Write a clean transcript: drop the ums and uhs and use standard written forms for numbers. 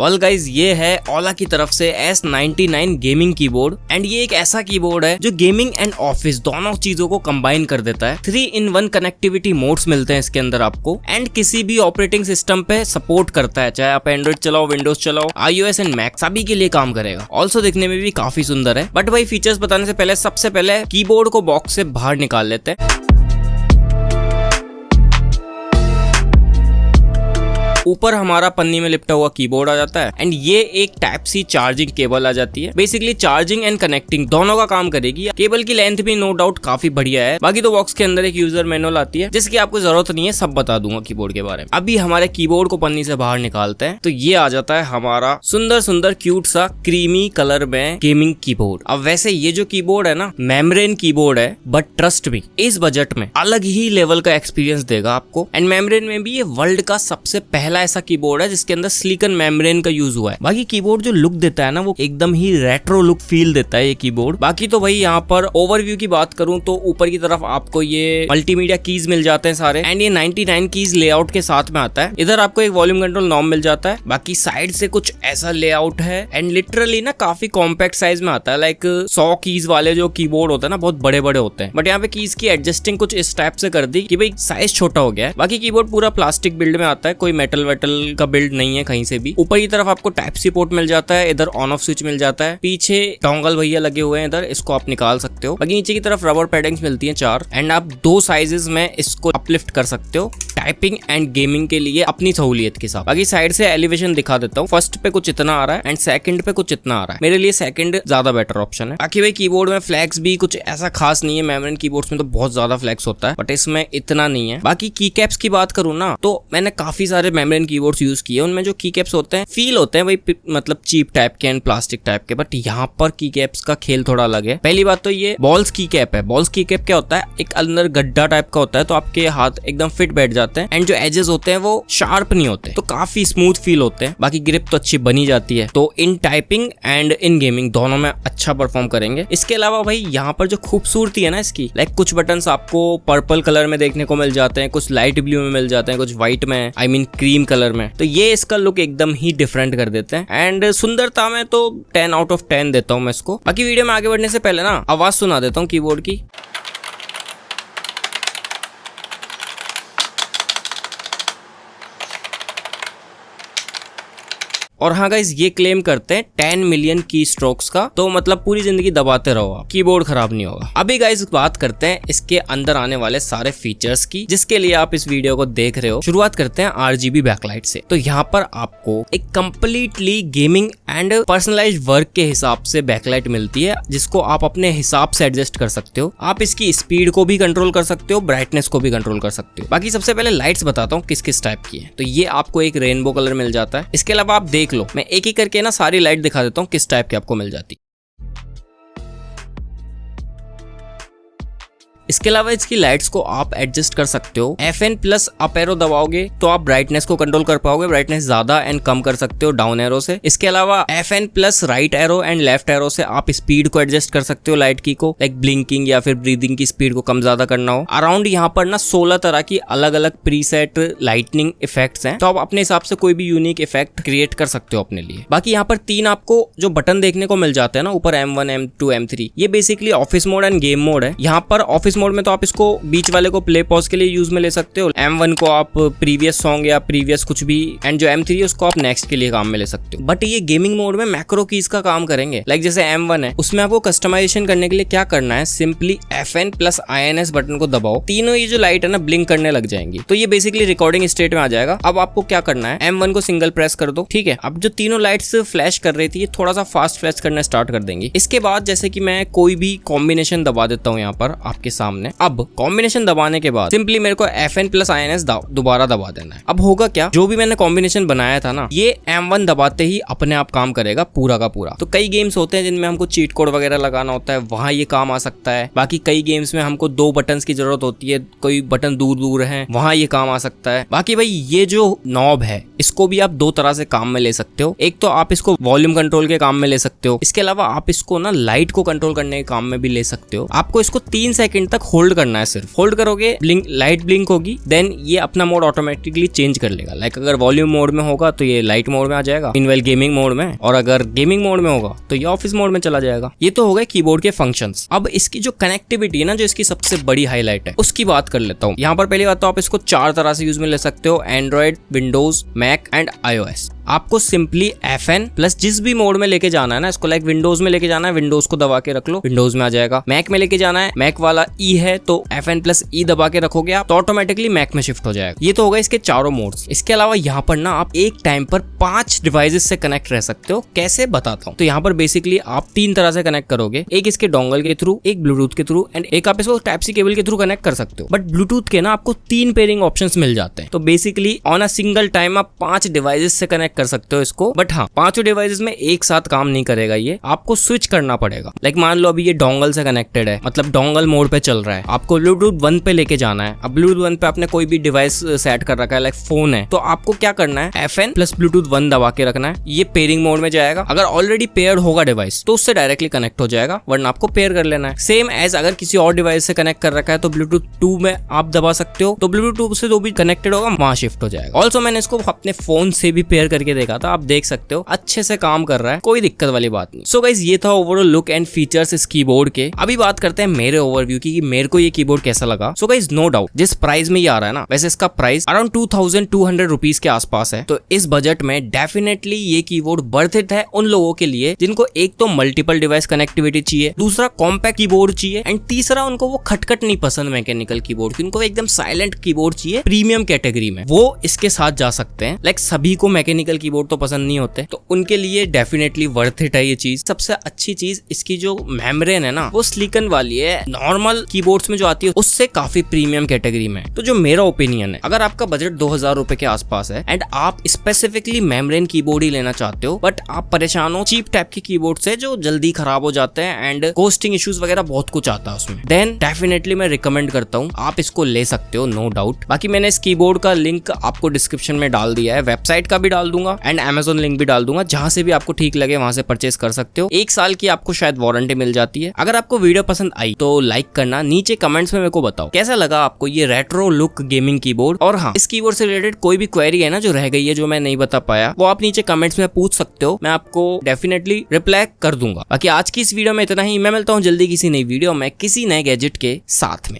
Well guys, ये है ओला की तरफ से S99 गेमिंग कीबोर्ड एंड ये एक ऐसा कीबोर्ड है जो गेमिंग एंड ऑफिस दोनों चीजों को कंबाइन कर देता है। 3-in-1 कनेक्टिविटी मोड्स मिलते हैं इसके अंदर आपको एंड किसी भी ऑपरेटिंग सिस्टम पे सपोर्ट करता है, चाहे आप एंड्रॉइड चलाओ, विंडोज चलाओ, iOS एंड मैक सभी के लिए काम करेगा। ऑल्सो दिखने में भी काफी सुंदर है। बट भाई फीचर्स बताने से पहले सबसे पहले कीबोर्ड को बॉक्स से बाहर निकाल लेते हैं। ऊपर हमारा पन्नी में लिपटा हुआ कीबोर्ड आ जाता है एंड ये एक टाइप सी चार्जिंग केबल आ जाती है। बेसिकली चार्जिंग एंड कनेक्टिंग दोनों का काम करेगी। केबल की लेंथ भी नो डाउट काफी बढ़िया है। बाकी तो बॉक्स के अंदर एक यूजर मैनुअल आती है जिसकी आपको जरूरत नहीं है, सब बता दूंगा कीबोर्ड के बारे में। अभी हमारे कीबोर्ड को पन्नी से बाहर निकालते हैं तो ये आ जाता है हमारा सुंदर सुंदर क्यूट सा क्रीमी कलर में गेमिंग कीबोर्ड। अब वैसे ये जो कीबोर्ड है ना, मेम्ब्रेन कीबोर्ड है, बट ट्रस्ट मी इस बजट में अलग ही लेवल का एक्सपीरियंस देगा आपको। एंड मेम्ब्रेन में भी ये वर्ल्ड का सबसे पहला ऐसा कीबोर्ड है जिसके अंदर सिलिकॉन मेम्ब्रेन का यूज हुआ है। बाकी कीबोर्ड जो लुक देता है ना, वो एकदम ही रेट्रो लुक फील देता है ये कीबोर्ड। बाकी तो भाई यहाँ पर ओवरव्यू की बात करूं तो ऊपर की तरफ आपको ये मल्टीमीडिया कीज मिल जाते हैं सारे एंड ये 99 कीज लेआउट के साथ में आता है। इधर आपको एक वॉल्यूम कंट्रोल नॉब मिल जाता है। बाकी साइड से कुछ ऐसा लेआउट है एंड लिटरली ना काफी कॉम्पैक्ट साइज में आता है। लाइक 100 कीज वाले जो कीबोर्ड होते हैं ना, बहुत बड़े बड़े होते हैं, बट यहाँ पे कीज की एडजस्टिंग कुछ इस टाइप से कर दी कि भाई साइज छोटा हो गया है। बाकी कीबोर्ड पूरा प्लास्टिक बिल्ड में आता है, कोई मेटल वेटल का बिल्ड नहीं है कहीं से भी। ऊपर की तरफ आपको टाइप सी पोर्ट मिल जाता है, इधर ऑन ऑफ स्विच मिल जाता है, पीछे डोंगल भैया लगे हुए हैं, इधर इसको आप निकाल सकते हो। बाकी नीचे की तरफ रबर पैडिंग्स मिलती हैं 4 एंड आप 2 साइजेस में इसको अपलिफ्ट कर सकते हो टाइपिंग एंड गेमिंग के लिए अपनी सहूलियत के साथ। बाकी साइड से एलिवेशन दिखा देता हूँ। फर्स्ट पे कुछ इतना आ रहा है एंड सेकंड पे कुछ इतना आ रहा है। मेरे लिए सेकंड ज्यादा बेटर ऑप्शन है। बाकी भाई कीबोर्ड में फ्लैक्स भी कुछ ऐसा खास नहीं है। मेम्ब्रेन कीबोर्ड्स में तो बहुत ज्यादा फ्लैक्स होता है, बट इसमें इतना नहीं है। बाकी की कैप्स की बात करूँ ना, तो मैंने काफी सारे मेम्ब्रेन कीबोर्ड्स यूज किए, उनमें जो की कैप्स होते हैं फील होते हैं भाई मतलब चीप टाइप के एंड प्लास्टिक टाइप के, बट यहाँ पर की कैप्स का खेल थोड़ा अलग है। पहली बात तो ये बॉल्स की कैप है। बॉल्स की कैप क्या होता है, एक अंदर गड्ढा टाइप का होता है, तो आपके हाथ एकदम फिट बैठ जाते हैं एंड जो एजेस होते हैं वो शार्प नहीं होते, तो काफी स्मूथ फील होते हैं। बाकी ग्रिप तो अच्छी बनी जाती है, तो इन टाइपिंग एंड इन गेमिंग दोनों में अच्छा परफॉर्म करेंगे। इसके अलावा भाई यहाँ पर जो खूबसूरती है ना इसकी, लाइक कुछ बटन्स आपको पर्पल कलर में देखने को मिल जाते हैं, कुछ लाइट ब्लू में मिल जाते हैं, कुछ व्हाइट में, आई मीन क्रीम कलर में, तो ये इसका लुक एकदम ही डिफरेंट कर देते हैं। एंड सुंदरता में तो 10 आउट ऑफ 10 देता हूं मैं इसको। बाकी वीडियो में आगे बढ़ने से पहले ना आवाज सुना देता हूँ कीबोर्ड की। और हाँ गाइज, ये क्लेम करते हैं 10 मिलियन की स्ट्रोक्स का, तो मतलब पूरी जिंदगी दबाते रहो आप, कीबोर्ड खराब नहीं होगा। अभी गाइज बात करते हैं इसके अंदर आने वाले सारे फीचर्स की, जिसके लिए आप इस वीडियो को देख रहे हो। शुरुआत करते हैं RGB बैकलाइट से। तो यहाँ पर आपको एक completely gaming and personalised work के हिसाब से बैकलाइट मिलती है, जिसको आप अपने हिसाब से एडजस्ट कर सकते हो। आप इसकी स्पीड को भी कंट्रोल कर सकते हो, ब्राइटनेस को भी कंट्रोल कर सकते हो। बाकी सबसे पहले लाइट्स बताता हूँ किस किस टाइप की है। तो ये आपको एक रेनबो कलर मिल जाता है। इसके अलावा आप देख लो, मैं एक ही करके ना सारी लाइट दिखा देता हूँ किस टाइप की आपको मिल जाती है। इसके अलावा इसकी लाइट्स को आप एडजस्ट कर सकते हो। FN प्लस अप एरो दबाओगे तो आप ब्राइटनेस को कंट्रोल कर पाओगे, ब्राइटनेस ज्यादा एंड कम कर सकते हो डाउन एरो से। इसके अलावा FN plus right arrow and left arrow से आप स्पीड को एडजस्ट कर सकते हो लाइट की को, लाइक ब्लिंकिंग या फिर ब्रीदिंग की स्पीड को कम ज्यादा करना हो। अराउंड यहाँ पर ना 16 तरह की अलग अलग प्रीसेट लाइटनिंग इफेक्ट्स हैं, तो आप अपने हिसाब से कोई भी यूनिक इफेक्ट क्रिएट कर सकते हो अपने लिए। बाकी यहाँ पर 3 आपको जो बटन देखने को मिल जाते हैं ना ऊपर, M1, M2, M3, ये basically office mode end game mode है। यहाँ पर ऑफिस मोड में तो आप इसको बीच वाले को प्ले पॉज के लिए यूज में ले सकते हो, M1 को आप प्रीवियस सॉन्ग या प्रीवियस कुछ भी, एंड जो M3 है उसको आप नेक्स्ट के लिए काम में ले सकते हो। बट ये गेमिंग मोड में मैक्रो कीज का काम करेंगे। लाइक जैसे M1 है, उसमें आपको कस्टमाइजेशन करने के लिए क्या करना है, simply FN plus INS button को दबाओ, तीनों ये जो लाइट है ना ब्लिंक करने लग जाएंगी, तो ये बेसिकली रिकॉर्डिंग स्टेट में आ जाएगा। अब आपको क्या करना है, M1 को सिंगल प्रेस कर दो, ठीक है। अब जो तीनों लाइट्स फ्लैश कर रही थी ये थोड़ा सा फास्ट फ्लैश करना स्टार्ट कर देंगी। इसके बाद जैसे कि मैं कोई भी कॉम्बिनेशन दबा देता हूँ यहाँ पर आपके सामने। अब कॉम्बिनेशन दबाने के बाद सिंपली मेरे को FN प्लस INS दोबारा दबा देना है। अब होगा क्या, जो भी मैंने कॉम्बिनेशन बनाया था ना, ये M1 दबाते ही अपने आप काम करेगा पूरा का पूरा। तो कई गेम्स होते हैं जिनमें हमको चीट कोड वगैरह लगाना होता है, वहां ये काम आ सकता है। बाकी कई गेम्स में हमको 2 बटन्स की जरूरत होती है, कोई बटन दूर दूर है, वहां ये काम आ सकता है। बाकी भाई ये जो नॉब है इसको भी आप 2 तरह से काम में ले सकते हो। एक तो आप इसको वॉल्यूम कंट्रोल के काम में ले सकते हो, इसके अलावा आप इसको ना लाइट को कंट्रोल करने के काम में भी ले सकते हो। आपको इसको 3 सेकंड तक होल्ड करना है, सिर्फ होल्ड करोगे, लाइट ब्लिंक होगी, देन ये अपना मोड ऑटोमेटिकली चेंज कर लेगा। लाइक अगर वॉल्यूम मोड में होगा तो ये लाइट मोड में आ जाएगा, इनवेल गेमिंग मोड में, और अगर गेमिंग मोड में होगा तो ये ऑफिस मोड में चला जाएगा। ये तो हो गए कीबोर्ड के फंक्शंस। अब इसकी जो कनेक्टिविटी है ना, जो इसकी सबसे बड़ी हाईलाइट है, उसकी बात कर लेता हूँ। यहाँ पर पहली बात तो आप इसको 4 तरह से यूज में ले सकते हो, Android, Windows, Mac and iOS। आपको सिंपली FN प्लस जिस भी मोड में लेके जाना है ना इसको, लाइक विंडोज में लेके जाना है, विंडोज को दबा के रख लो, विंडोज में आ जाएगा। मैक में लेके जाना है, मैक वाला E है तो FN प्लस E दबा के रखोगे आप, तो ऑटोमेटिकली मैक में शिफ्ट हो जाएगा। ये तो होगा इसके चारों मोड्स। इसके अलावा यहाँ पर ना आप एक टाइम पर 5 डिवाइसेस से कनेक्ट रह सकते हो। कैसे बताता हूँ। तो यहाँ पर बेसिकली आप 3 तरह से कनेक्ट करोगे, एक इसके डोंगल के थ्रू, एक ब्लूटूथ के थ्रू एंड एक आप इसको टाइप सी केबल के थ्रू कनेक्ट कर सकते हो। बट ब्लूटूथ के ना आपको 3 पेयरिंग ऑप्शंस मिल जाते हैं। तो basically on a single time आप 5 डिवाइसेस से कनेक्ट कर सकते हो इसको। बट हाँ, 5 डिवाइसेस में एक साथ काम नहीं करेगा, ये आपको स्विच करना पड़ेगा। लाइक मान लो अभी ये डोंगल से कनेक्टेड है, मतलब डोंगल मोड पे चल रहा है, आपको ब्लूटूथ 1 पे लेके जाना है। अब ब्लूटूथ 1 पे आपने कोई भी डिवाइस सेट कर रखा है, लाइक फोन है, तो आपको क्या करना है, FN प्लस ब्लूटूथ 1 दबा के रखना है। ये पेयरिंग मोड में जाएगा। अगर ऑलरेडी पेयर्ड होगा डिवाइस तो उससे डायरेक्टली कनेक्ट हो जाएगा, वरना आपको पेयर कर लेना है। सेम एज अगर किसी और डिवाइस से कनेक्ट कर रखा है तो ब्लूटूथ 2 में आप दबा सकते हो, तो ब्लूटूथ 2 से जो भी कनेक्टेड होगा वहां शिफ्ट हो जाएगा। ऑल्सो मैंने इसको अपने फोन से भी पेयर करके देखा था, आप देख सकते हो अच्छे से काम कर रहा है, कोई दिक्कत वाली बात नहीं। सो गाइस, ये था ओवरऑल लुक एंड फीचर्स इस कीबोर्ड के। अभी बात करते हैं मेरे ओवरव्यू की कि मेरे को ये कीबोर्ड कैसा लगा। सो गाइस, नो डाउट जिस प्राइस में ये आ रहा है ना, वैसे इसका प्राइस अराउंड 2200 रुपीज के आसपास है। तो इस बजट में डेफिनेटली ये कीबोर्ड वर्थ इट है उन लोगों के लिए जिनको एक तो मल्टीपल डिवाइस कनेक्टिविटी चाहिए, दूसरा कॉम्पैक्ट कीबोर्ड चाहिए, एंड तीसरा उनको वो खटखट नहीं पसंद मैकेनिकल कीबोर्ड, उनको एकदम साइलेंट कीबोर्ड चाहिए प्रीमियम कैटेगरी में, वो इसके साथ जा सकते हैं। लाइक सभी को मैकेनिकल कीबोर्ड तो पसंद नहीं होते, तो उनके लिए डेफिनेटली वर्थ इट है ये चीज। सबसे अच्छी चीज इसकी जो मेम्ब्रेन है ना, वो सिलिकॉन वाली है, नॉर्मल कीबोर्ड्स में जो आती है उससे काफी प्रीमियम कैटेगरी में। तो जो मेरा ओपिनियन है, अगर आपका बजट 2000 रुपए के आसपास है एंड आप स्पेसिफिकली मेम्ब्रेन कीबोर्ड ही लेना चाहते हो, बट आप परेशान हो चीप टाइप के कीबोर्ड से जो जल्दी खराब हो जाते हैं एंड कोस्टिंग इश्यूज वगैरह बहुत कुछ आता है उसमें, देन डेफिनेटली मैं रिकमेंड करता हूँ आप इसको ले सकते हो, नो डाउट। बाकी मैंने इस कीबोर्ड का लिंक आपको डिस्क्रिप्शन में डाल दिया है, वेबसाइट का भी डाल दूंगा एंड Amazon लिंक भी डाल दूंगा, जहां से भी आपको ठीक लगे वहां से परचेस कर सकते हो। 1 साल की आपको शायद वारंटी मिल जाती है। अगर आपको वीडियो पसंद आई तो लाइक करना, नीचे कमेंट्स में मेरे को बताओ कैसा लगा आपको ये रेट्रो लुक गेमिंग कीबोर्ड। और हाँ, इस कीबोर्ड से रिलेटेड कोई भी क्वेरी है ना जो रह गई है, जो मैं नहीं बता पाया, वो आप नीचे कमेंट्स में पूछ सकते हो, मैं आपको डेफिनेटली रिप्लाई कर दूंगा। बाकी आज की इस वीडियो में इतना ही, मैं मिलता हूँ जल्दी किसी नई वीडियो में किसी नए गैजेट के साथ में।